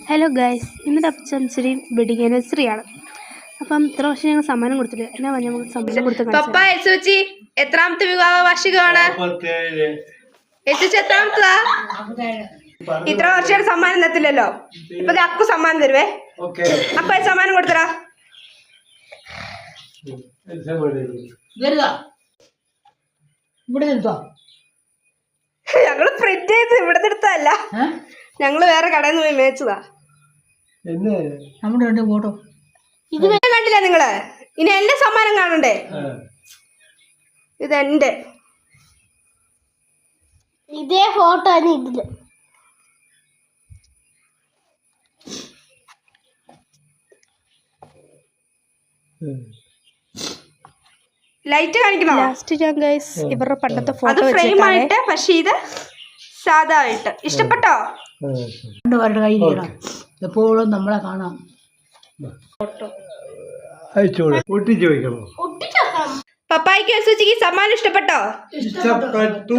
Hello guys, ഇന്നത്തെ അപ്പച്ചൻസരി wedding anniversary ആണ്. അപ്പം ഇത്ര വർഷം ഞങ്ങൾ സമ്മാനം കൊടുത്തില്ല. എന്നാ നമുക്ക് സമ്മാനം കൊടുത്ത് എത്രാമത്തെ വിവാഹ വാർഷികമാണ്? എത്രാമത്തതാ? ഇത്ര വർഷം സമ്മാനം തരത്തില്ലല്ലോ. ഇപ്പൊ അക്കു സമ്മാനം തരുവേ. അപ്പൊ സമ്മാനം കൊടുത്തരാ. ഞങ്ങള് പ്രിന്റ് ചെയ്ത് ഇവിടെ എടുത്തതല്ല, ഞങ്ങള് വേറെ കടയിൽ നിന്ന് പോയി മേടിച്ചതാ. ഫോട്ടോ ഇത് കണ്ടില്ല നിങ്ങള്? ഇനി എന്റെ സമ്മാനം കാണണ്ടേ? ഇതെന്റെ ഇതേ ഫോട്ടോ ഇതില്. ലൈറ്റ് കാണിക്കണോ? ലാസ്റ്റ് ഞാൻ ഗൈസ് ഇവരുടെ പണ്ടത്തെ ഫോട്ടോ ഫ്രെയിം ആയിട്ട്, പക്ഷെ ഇത് സാധാ ആയിട്ട്. ഇഷ്ടപ്പെട്ടോ? എപ്പോഴും നമ്മളെ കാണാം. പപ്പായ്ക്ക് സുചിക്ക് സമ്മാനം ഇഷ്ടപ്പെട്ടോ? ഇഷ്ടപ്പെട്ടു.